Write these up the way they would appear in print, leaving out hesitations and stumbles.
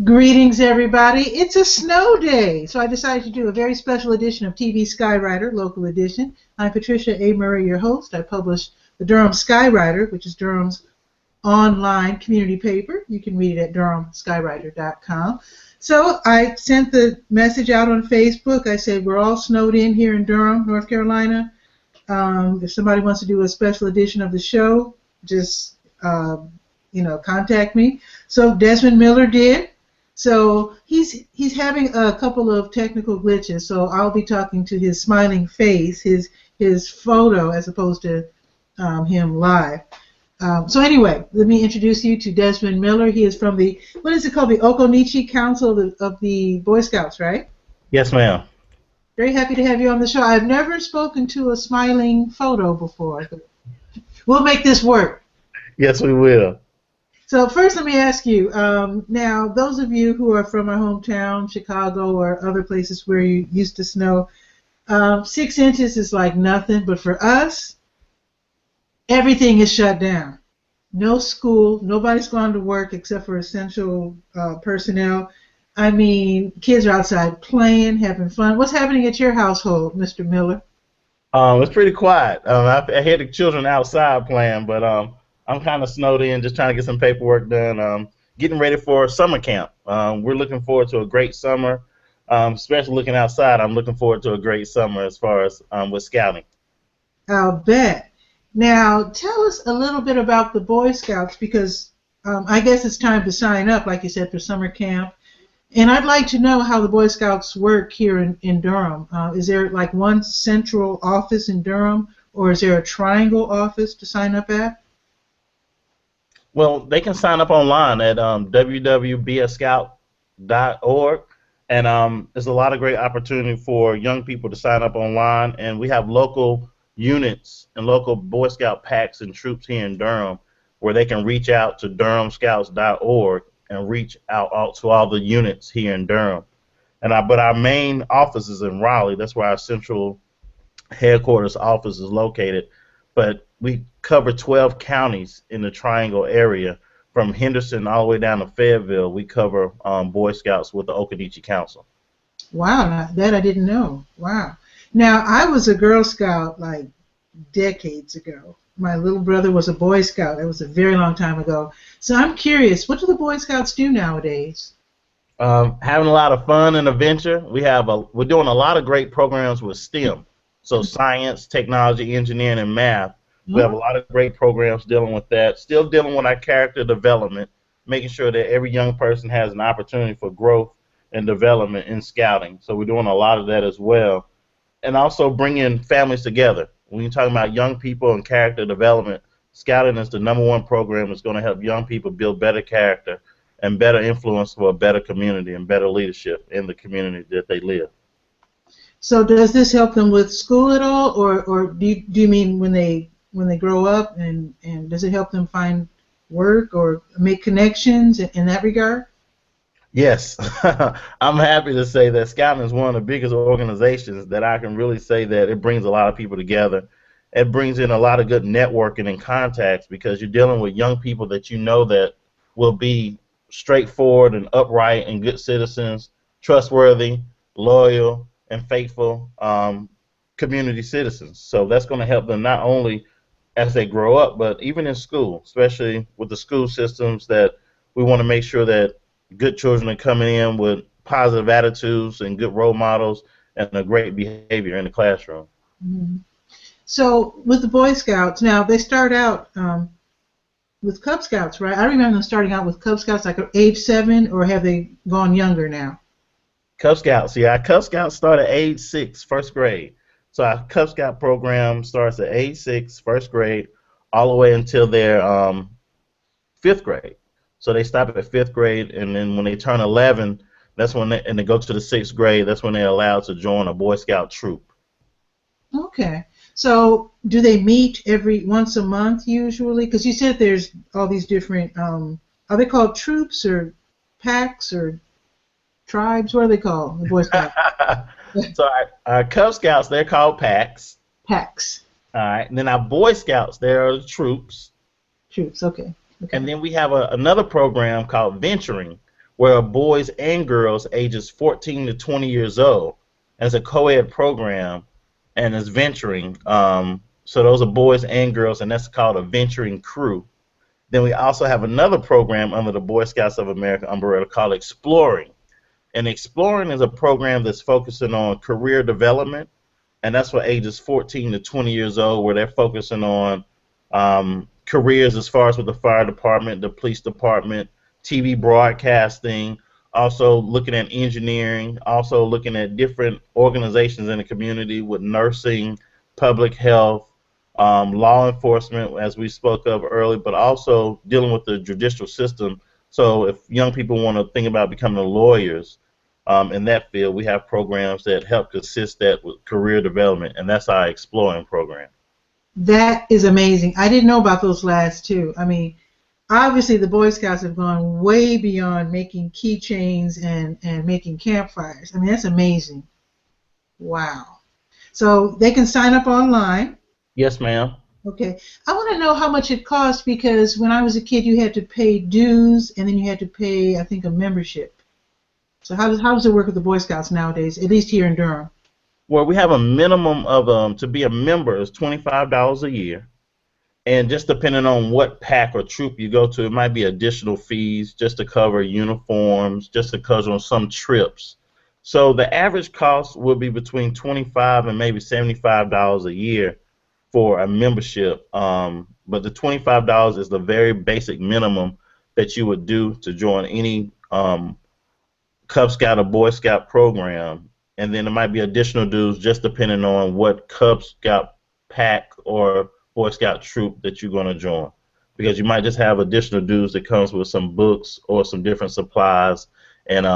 Greetings, everybody. It's a snow day, so I decided to do a very special edition of TV Skywriter, local edition. I'm Patricia A. Murray, your host. I publish the Durham Skywriter, which is Durham's online community paper. You can read it at durhamskywriter.com. So I sent the message out on Facebook. I said, we're all snowed in here in Durham, North Carolina. If somebody wants to do a special edition of the show, just contact me. So Desmond Miller did. So he's having a couple of technical glitches. So I'll be talking to his smiling face, his photo, as opposed to him live. So anyway, let me introduce you to Desmond Miller. He is from the, what is it called, the Okonichi Council of the Boy Scouts, right? Yes, ma'am. Very happy to have you on the show. I've never spoken to a smiling photo before. We'll make this work. Yes, we will. So first let me ask you, now those of you who are from our hometown, Chicago or other places where you used to snow, 6 inches is like nothing, but for us, everything is shut down. No school, nobody's gone to work except for essential personnel. I mean, kids are outside playing, having fun. What's happening at your household, Mr. Miller? It's pretty quiet. I had the children outside playing, but I'm kind of snowed in, just trying to get some paperwork done. Getting ready for summer camp. We're looking forward to a great summer. Especially looking outside, I'm looking forward to a great summer as far as with scouting. I'll bet. Now, tell us a little bit about the Boy Scouts, because I guess it's time to sign up, like you said, for summer camp. And I'd like to know how the Boy Scouts work here in Durham. Is there like one central office in Durham, or is there a triangle office to sign up at? Well, they can sign up online at www.beascout.org, and there's a lot of great opportunity for young people to sign up online. And we have local units and local Boy Scout packs and troops here in Durham where they can reach out to durhamscouts.org and reach out to all the units here in Durham. But our main office is in Raleigh. That's where our central headquarters office is located. But we cover 12 counties in the Triangle area, from Henderson all the way down to Fayetteville. We cover Boy Scouts with the Okonichi Council. Wow, that I didn't know. Wow. Now, I was a Girl Scout like decades ago. My little brother was a Boy Scout. That was a very long time ago. So I'm curious, what do the Boy Scouts do nowadays? Having a lot of fun and adventure. We're doing a lot of great programs with STEM, so science, technology, engineering, and math. We have a lot of great programs dealing with that. Still dealing with our character development, making sure that every young person has an opportunity for growth and development in scouting. So we're doing a lot of that as well. And also bringing families together. When you're talking about young people and character development, scouting is the #1 program that's going to help young people build better character and better influence for a better community and better leadership in the community that they live. So does this help them with school at all, or do you mean when they grow up, and does it help them find work or make connections in that regard? Yes. I'm happy to say that Scouting is one of the biggest organizations that I can really say that it brings a lot of people together. It brings in a lot of good networking and contacts, because you're dealing with young people that you know that will be straightforward and upright and good citizens, trustworthy, loyal, and faithful community citizens. So that's going to help them not only as they grow up, but even in school, especially with the school systems, that we want to make sure that good children are coming in with positive attitudes and good role models and a great behavior in the classroom. Mm-hmm. So with the Boy Scouts, now they start out with Cub Scouts, right? I remember them starting out with Cub Scouts like age 7, or have they gone younger now? Cub Scouts, yeah. Our Cub Scouts start at age 6, first grade. So our Cub Scout program starts at age 6, first grade, all the way until their 5th grade. So they stop at 5th grade, and then when they turn 11, that's when they go to the 6th grade. That's when they're allowed to join a Boy Scout troop. Okay. So do they meet once a month usually? Because you said there's all these different, are they called troops or packs or tribes? What are they called, the Boy Scouts? So our Cub Scouts, they're called packs. Packs. All right. And then our Boy Scouts, they're the troops. Troops, okay. And then we have another program called Venturing, where boys and girls ages 14 to 20 years old. And it's a co-ed program, and it's venturing. So those are boys and girls, and that's called a venturing crew. Then we also have another program under the Boy Scouts of America umbrella called Exploring. And Exploring is a program that's focusing on career development, and that's for ages 14 to 20 years old, where they're focusing on careers as far as with the fire department, the police department, TV broadcasting, also looking at engineering, also looking at different organizations in the community with nursing, public health, law enforcement, as we spoke of earlier, but also dealing with the judicial system. So if young people want to think about becoming lawyers in that field, we have programs that help assist that with career development, and that's our Exploring program. That is amazing. I didn't know about those last two. I mean, obviously the Boy Scouts have gone way beyond making keychains and making campfires. I mean, that's amazing. Wow. So they can sign up online. Yes, ma'am. Okay. I want to know how much it costs, because when I was a kid, you had to pay dues and then you had to pay, I think, a membership. So how does it work with the Boy Scouts nowadays, at least here in Durham? Well, we have a minimum of to be a member is $25 a year, and just depending on what pack or troop you go to, it might be additional fees just to cover uniforms, just to cover some trips. So the average cost will be between $25 and maybe $75 a year for a membership. But the $25 is the very basic minimum that you would do to join any Cub Scout or Boy Scout program. And then there might be additional dues just depending on what Cub Scout pack or Boy Scout troop that you're going to join. Because you might just have additional dues that comes with some books or some different supplies and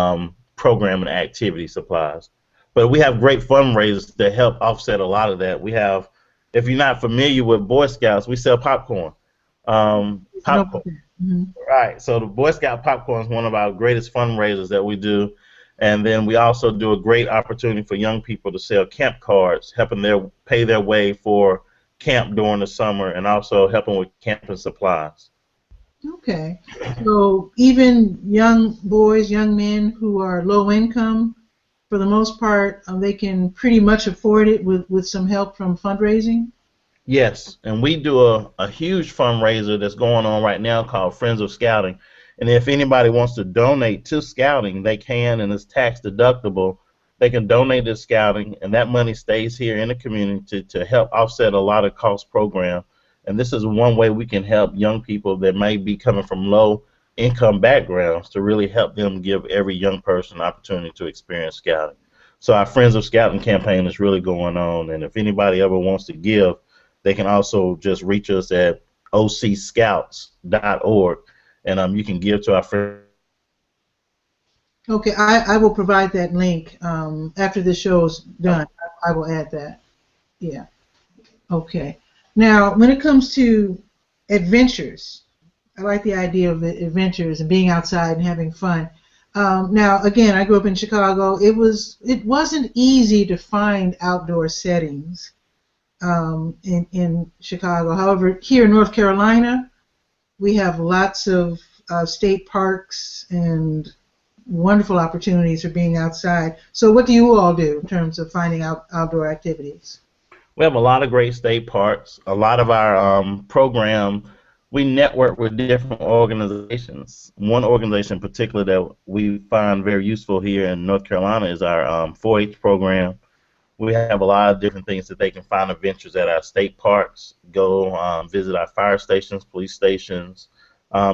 program and activity supplies. But we have great fundraisers that help offset a lot of that. We have, if you're not familiar with Boy Scouts, we sell popcorn. Popcorn. Mm-hmm. Right. So the Boy Scout popcorn is one of our greatest fundraisers that we do. And then we also do a great opportunity for young people to sell camp cards, helping them pay their way for camp during the summer, and also helping with camping supplies. Okay. So even young boys, young men who are low income, for the most part, they can pretty much afford it with some help from fundraising? Yes, and we do a huge fundraiser that's going on right now called Friends of Scouting. And if anybody wants to donate to Scouting, they can, and it's tax deductible. They can donate to Scouting, and that money stays here in the community to help offset a lot of cost program. And this is one way we can help young people that may be coming from low income backgrounds to really help them give every young person an opportunity to experience Scouting. So our Friends of Scouting campaign is really going on, and if anybody ever wants to give, they can also just reach us at ocscouts.org. And you can give to our friends. Okay, I will provide that link after the show is done. I will add that. Yeah. Okay. Now, when it comes to adventures, I like the idea of the adventures and being outside and having fun. Now, again, I grew up in Chicago. It wasn't easy to find outdoor settings in Chicago. However, here in North Carolina, we have lots of state parks and wonderful opportunities for being outside. So what do you all do in terms of finding outdoor activities? We have a lot of great state parks. A lot of our program, we network with different organizations. One organization in particular that we find very useful here in North Carolina is our 4-H program. We have a lot of different things that they can find adventures at our state parks, go visit our fire stations, police stations,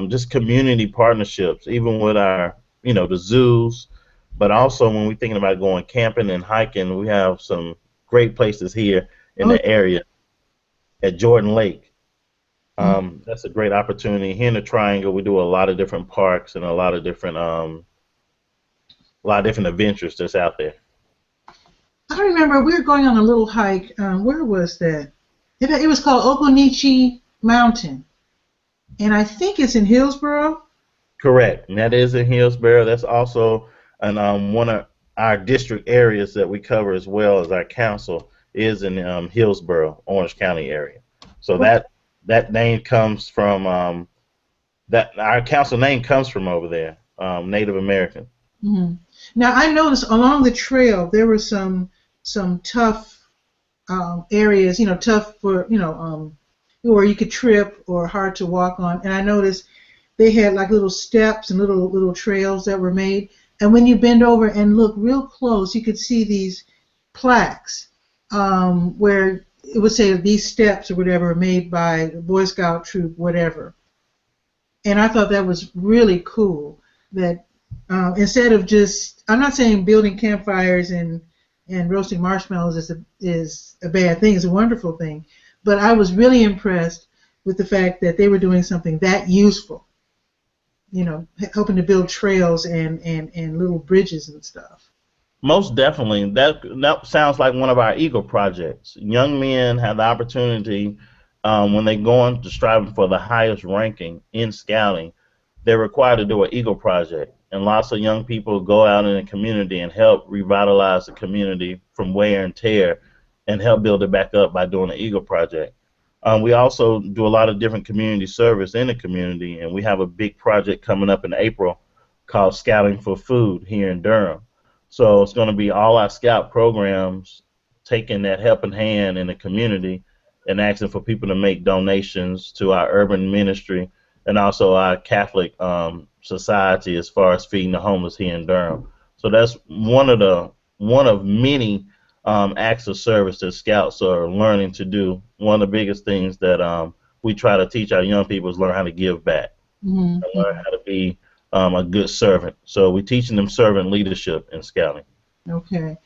just community partnerships, even with our, the zoos. But also when we're thinking about going camping and hiking, we have some great places here in the area at Jordan Lake. That's a great opportunity. Here in the Triangle, we do a lot of different parks and a lot of different adventures that's out there. I remember we were going on a little hike. Where was that? It was called Occoneechee Mountain, and I think it's in Hillsborough. Correct, and that is in Hillsborough. That's also one of our district areas that we cover as well as our council is in Hillsborough, Orange County area. So that name comes from that our council name comes from over there. Native American. Hmm. Now I noticed along the trail there were some tough areas, tough for where you could trip or hard to walk on. And I noticed they had like little steps and little trails that were made. And when you bend over and look real close, you could see these plaques where it would say these steps or whatever are made by the Boy Scout troop, whatever. And I thought that was really cool. That instead of just, I'm not saying building campfires and roasting marshmallows is a bad thing. It's a wonderful thing. But I was really impressed with the fact that they were doing something that useful. Helping to build trails and little bridges and stuff. Most definitely. That sounds like one of our Eagle projects. Young men have the opportunity when they go on to striving for the highest ranking in scouting, they're required to do an Eagle project. And lots of young people go out in the community and help revitalize the community from wear and tear and help build it back up by doing an Eagle project. We also do a lot of different community service in the community, and we have a big project coming up in April called Scouting for Food here in Durham. So it's going to be all our scout programs taking that helping hand in the community and asking for people to make donations to our urban ministry and also our Catholic society as far as feeding the homeless here in Durham. So that's one of many acts of service that scouts are learning to do. One of the biggest things that we try to teach our young people is learn how to give back, Mm-hmm. and learn how to be a good servant. So we're teaching them servant leadership in scouting. Okay.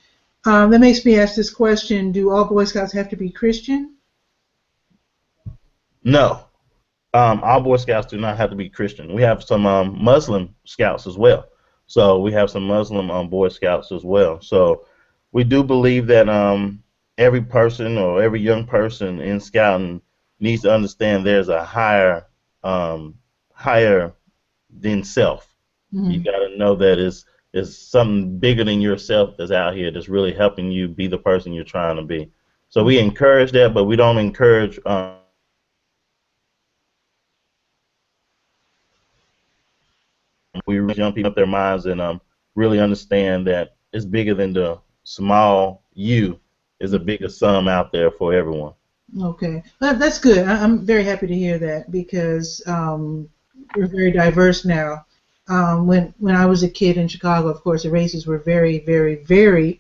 That makes me ask this question: do all Boy Scouts have to be Christian? No, all Boy Scouts do not have to be Christian. We have some Muslim scouts as well. So we have some Muslim Boy Scouts as well. So we do believe that every person or every young person in scouting needs to understand there's a higher than self. Mm-hmm. You got to know that it's something bigger than yourself that's out here that's really helping you be the person you're trying to be. So we encourage that, but we don't encourage we raise young people up their minds and really understand that it's bigger than the small you. Is a bigger sum out there for everyone. Okay, that's good. I'm very happy to hear that because we're very diverse now. When I was a kid in Chicago, of course, the races were very, very, very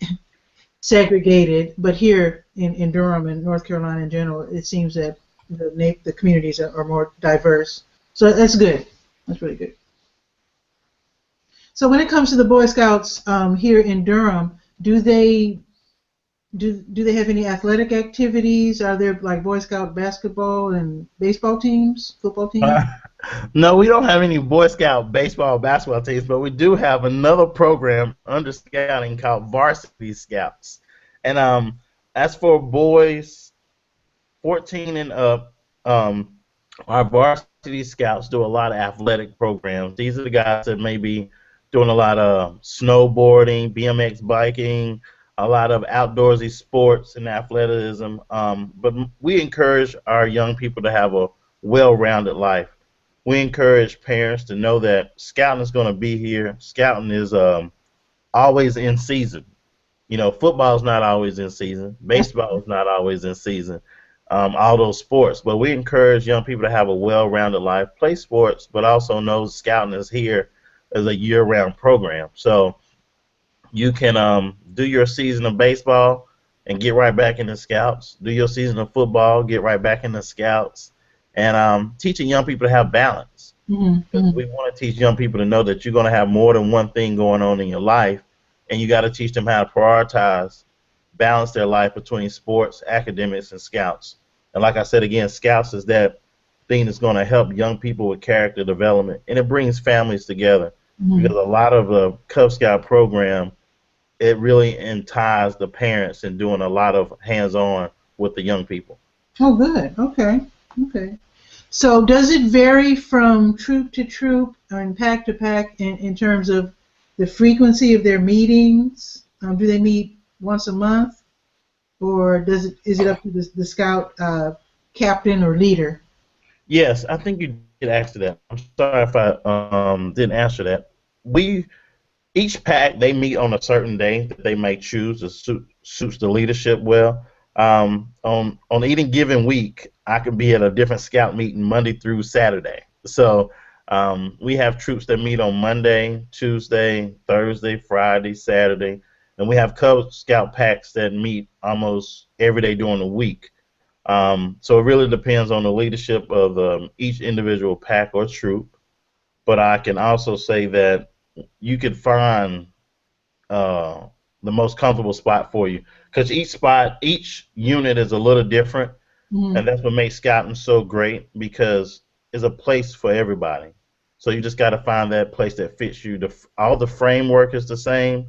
segregated. But here in Durham and North Carolina in general, it seems that the communities are more diverse. So that's good. That's really good. So when it comes to the Boy Scouts here in Durham, do they have any athletic activities? Are there like Boy Scout basketball and baseball teams, football teams? No, we don't have any Boy Scout baseball or basketball teams, but we do have another program under scouting called Varsity Scouts. And as for boys 14 and up, our Varsity Scouts do a lot of athletic programs. These are the guys that may be doing a lot of snowboarding, BMX biking, a lot of outdoorsy sports and athleticism. But we encourage our young people to have a well-rounded life. We encourage parents to know that scouting is going to be here. Scouting is always in season. Football is not always in season. Baseball is not always in season. All those sports. But we encourage young people to have a well-rounded life, play sports, but also know scouting is here as a year-round program. So you can do your season of baseball and get right back into scouts. Do your season of football, get right back into scouts. And teaching young people to have balance. Mm-hmm. We want to teach young people to know that you're going to have more than one thing going on in your life, and you got to teach them how to prioritize, balance their life between sports, academics, and scouts. And like I said again, scouts is that thing that's going to help young people with character development, and it brings families together. Mm-hmm. Because a lot of the Cub Scout program, it really entices the parents in doing a lot of hands-on with the young people. Oh, good. Okay. So does it vary from troop to troop and pack to pack in terms of the frequency of their meetings? Do they meet once a month, or is it up to the scout captain or leader? Yes, I think you did answer that. I'm sorry if I didn't answer that. we each pack they meet on a certain day that they may choose that suits the leadership well. On any given week, I can be at a different scout meeting Monday through Saturday. So we have troops that meet on Monday, Tuesday, Thursday, Friday, Saturday, and we have Cub Scout packs that meet almost every day during the week. So it really depends on the leadership of each individual pack or troop. But I can also say that you could find uh, the most comfortable spot for you because each unit is a little different, Hmm. and that's what makes scouting so great because it's a place for everybody. So you just got to find that place that fits you. All the framework is the same,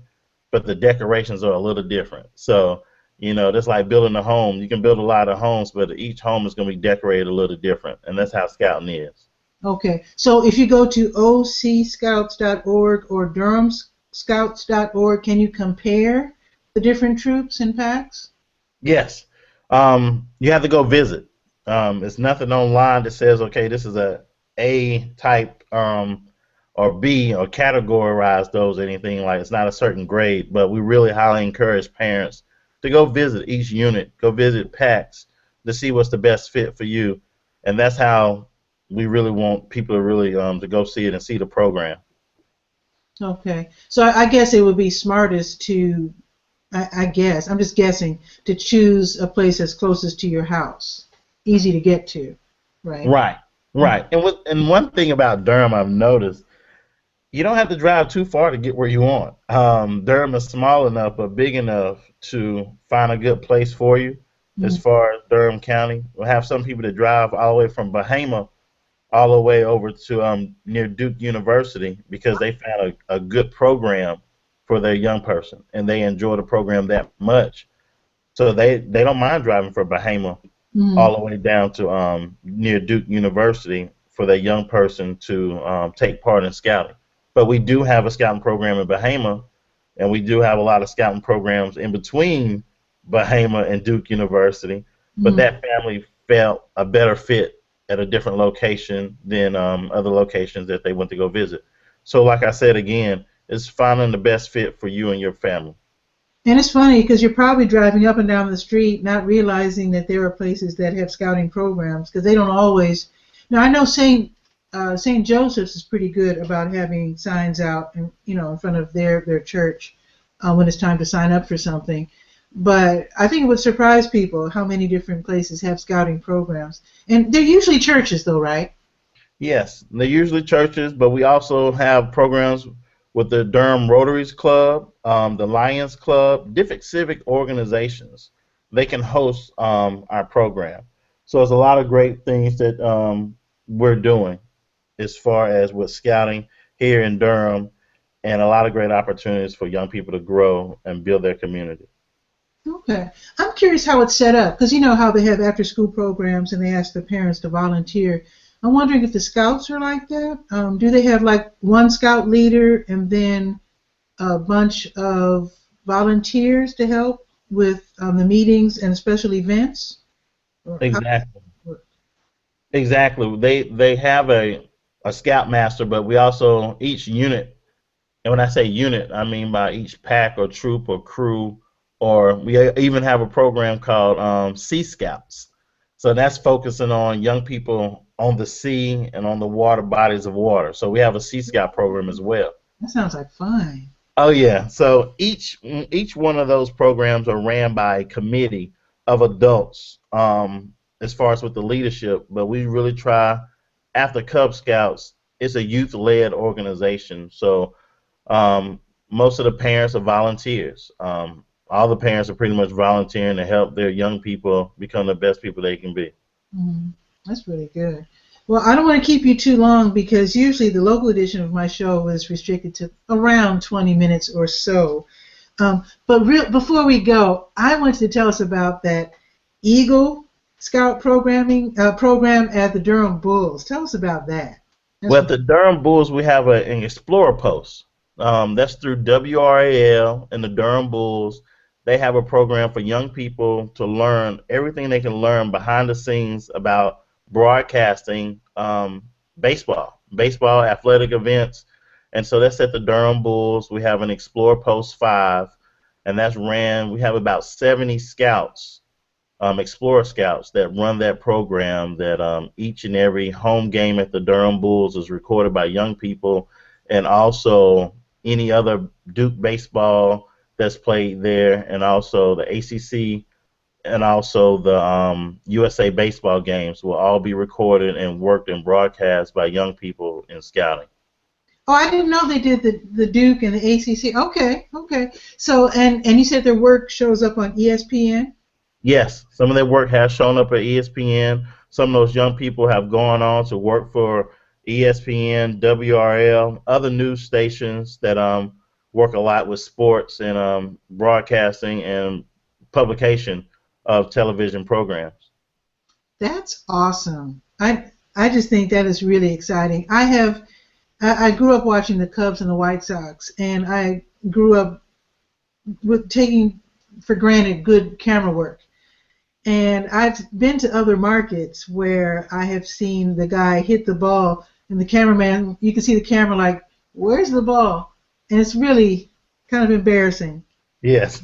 but the decorations are a little different. So that's like building a home. You can build a lot of homes, but each home is going to be decorated a little different, and that's how scouting is. Okay, so if you go to ocscouts.org or durhamscouts.org, can you compare the different troops and packs? Yes. You have to go visit. It's nothing online that says, okay, this is A type or B or categorize those or anything like it's not a certain grade, but we really highly encourage parents to go visit each unit, go visit packs to see what's the best fit for you. And that's how we really want people to really to go see it and see the program. Okay, so I guess it would be smartest to, I guess, I'm just guessing, to choose a place that's closest to your house, easy to get to, right? Right, right. And one thing about Durham I've noticed you don't have to drive too far to get where you want. Durham is small enough but big enough to find a good place for you as Mm-hmm. far as Durham County. We'll have some people that drive all the way from Bahama all the way over to near Duke University because they found a good program for their young person and they enjoy the program that much. So they don't mind driving from Bahama Mm-hmm. all the way down to near Duke University for that young person to take part in scouting. But we do have a scouting program in Bahama, and we do have a lot of scouting programs in between Bahama and Duke University. But Mm-hmm. that family felt a better fit at a different location than other locations that they went to go visit. So, like I said again, it's finding the best fit for you and your family. And it's funny because you're probably driving up and down the street not realizing that there are places that have scouting programs because they don't always. Now I know St. Joseph's is pretty good about having signs out in front of their church when it's time to sign up for something. But I think it would surprise people how many different places have scouting programs, and they're usually churches though, right? Yes, they're usually churches, but we also have programs with the Durham Rotaries Club, the Lions Club, different civic organizations. They can host our program. So there's a lot of great things that we're doing as far as with scouting here in Durham, and a lot of great opportunities for young people to grow and build their community. Okay. I'm curious how it's set up because you know how they have after school programs and they ask the parents to volunteer. I'm wondering if the scouts are like that. Do they have like one scout leader and then a bunch of volunteers to help with the meetings and special events? Or how does Exactly. it work? Exactly. They have a scoutmaster, but we also each unit. And when I say unit, I mean by each pack or troop or crew, or we even have a program called Sea Scouts. So that's focusing on young people on the sea and on the water bodies of water. So we have a Sea Scout program as well. That sounds like fun. Oh yeah. So each one of those programs are ran by a committee of adults, as far as with the leadership. But we really try after Cub Scouts, it's a youth-led organization. So most of the parents are volunteers. All the parents are pretty much volunteering to help their young people become the best people they can be. Mhm. That's really good. Well, I don't want to keep you too long because usually the local edition of my show is restricted to around 20 minutes or so. But before we go, I want you to tell us about that Eagle Scout program at the Durham Bulls. Tell us about that. That's Well, at the Durham Bulls, we have an Explorer Post. That's through WRAL and the Durham Bulls. They have a program for young people to learn everything they can learn behind the scenes about broadcasting baseball athletic events. And so that's at the Durham Bulls. We have an Explore Post 5, and that's ran. We have about 70 scouts, Explorer Scouts, that run that program. That each and every home game at the Durham Bulls is recorded by young people, and also any other Duke baseball that's played there, and also the ACC, and also the USA baseball games will all be recorded and worked and broadcast by young people in scouting. Oh, I didn't know they did the Duke and the ACC. Okay, okay. So, and you said their work shows up on ESPN? Yes, some of their work has shown up at ESPN. Some of those young people have gone on to work for ESPN, WRL, other news stations that work a lot with sports and broadcasting and publication of television programs. That's awesome. I just think that is really exciting. I grew up watching the Cubs and the White Sox, and I grew up with taking for granted good camera work. And I've been to other markets where I have seen the guy hit the ball, and the cameraman, you can see the camera like, where's the ball? And it's really kind of embarrassing. Yes.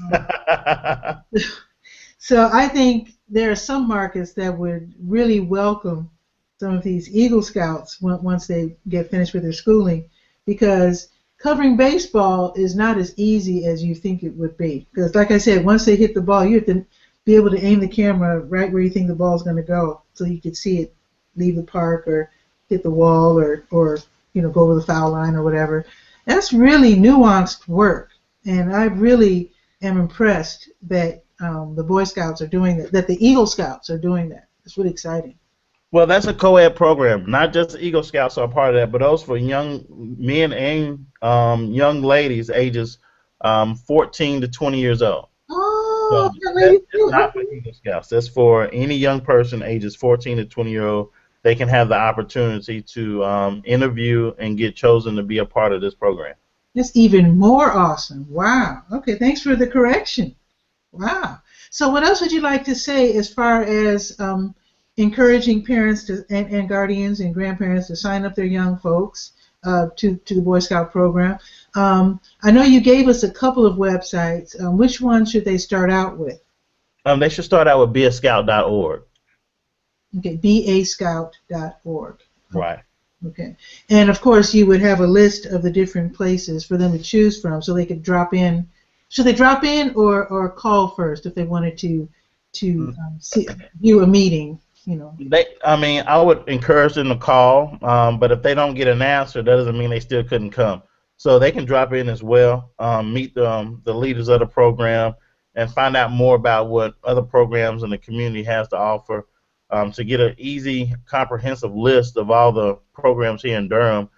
So I think there are some markets that would really welcome some of these Eagle Scouts once they get finished with their schooling, because covering baseball is not as easy as you think it would be. Because like I said, once they hit the ball, you have to be able to aim the camera right where you think the ball's going to go, so you could see it leave the park or hit the wall or go over the foul line or whatever. That's really nuanced work, and I really am impressed that the Boy Scouts are doing that, that the Eagle Scouts are doing that. It's really exciting. Well, that's a co-ed program. Not just Eagle Scouts are part of that, but those for young men and young ladies ages 14 to 20 years old. Oh, So that's not for Eagle Scouts. That's for any young person ages 14 to 20-year-old. They can have the opportunity to interview and get chosen to be a part of this program. That's even more awesome. Wow. Okay, thanks for the correction. Wow. So what else would you like to say as far as encouraging parents and guardians and grandparents to sign up their young folks to the Boy Scout program? I know you gave us a couple of websites. Which one should they start out with? They should start out with beascout.org. Okay, bascout.org. Right. Okay. And of course you would have a list of the different places for them to choose from, so they could drop in. Should they drop in or call first if they wanted to view a meeting? I would encourage them to call, but if they don't get an answer, that doesn't mean they still couldn't come. So they can drop in as well, meet the leaders of the program, and find out more about what other programs in the community has to offer. To get an easy, comprehensive list of all the programs here in Durham,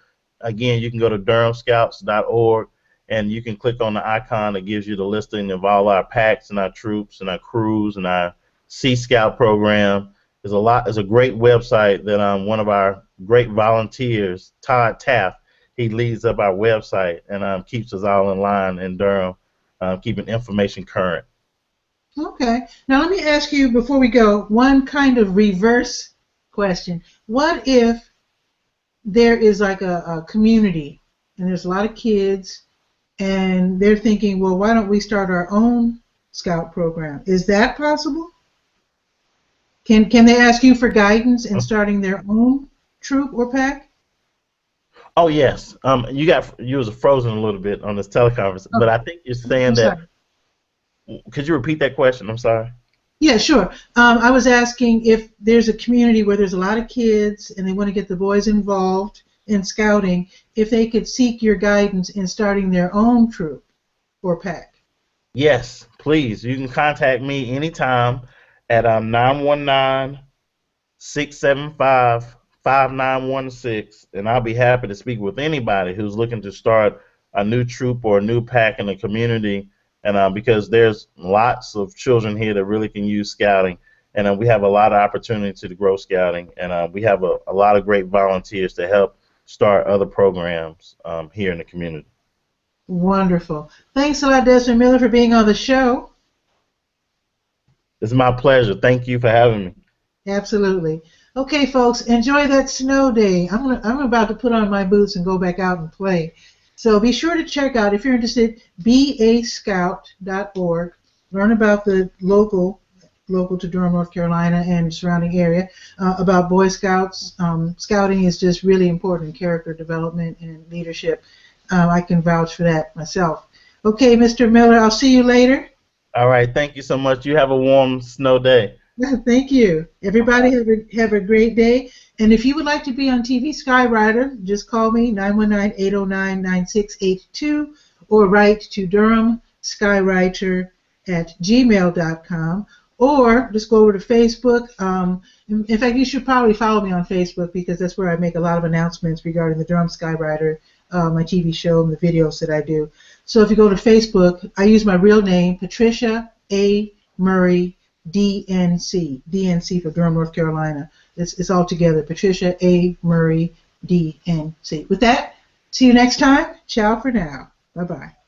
again, you can go to durhamscouts.org, and you can click on the icon that gives you the listing of all our packs and our troops and our crews and our Sea Scout program. There's a great website that one of our great volunteers, Todd Taft, he leads up our website and keeps us all in line in Durham, keeping information current. Okay. Now let me ask you, before we go, one kind of reverse question. What if there is like a community and there's a lot of kids and they're thinking, well, why don't we start our own Scout program? Is that possible? Can they ask you for guidance in starting their own troop or pack? Oh yes. You was frozen a little bit on this teleconference, but I think you're saying that. Could you repeat that question? I'm sorry. Yeah, sure. I was asking if there's a community where there's a lot of kids and they want to get the boys involved in scouting, if they could seek your guidance in starting their own troop or pack. Yes, please. You can contact me anytime at 919-675-5916, and I'll be happy to speak with anybody who's looking to start a new troop or a new pack in the community. And because there's lots of children here that really can use scouting, and we have a lot of opportunity to grow scouting, and we have a lot of great volunteers to help start other programs here in the community. Wonderful. Thanks a lot, Desmond Miller, for being on the show. It's my pleasure. Thank you for having me. Absolutely. Okay, folks, enjoy that snow day. I'm about to put on my boots and go back out and play. So be sure to check out, if you're interested, bascout.org. Learn about the local to Durham, North Carolina and surrounding area, about Boy Scouts. Scouting is just really important in character development and leadership. I can vouch for that myself. Okay, Mr. Miller, I'll see you later. All right, thank you so much. You have a warm snow day. Thank you. Everybody have a great day. And if you would like to be on TV Skywriter, just call me, 919-809-9682, or write to durhamskywriter@gmail.com, or just go over to Facebook. In fact, you should probably follow me on Facebook, because that's where I make a lot of announcements regarding the Durham Skywriter, my TV show, and the videos that I do. So if you go to Facebook, I use my real name, Patricia A. Murray, DNC. DNC for Durham, North Carolina. It's all together. Patricia A. Murray, DNC. With that, see you next time. Ciao for now. Bye-bye.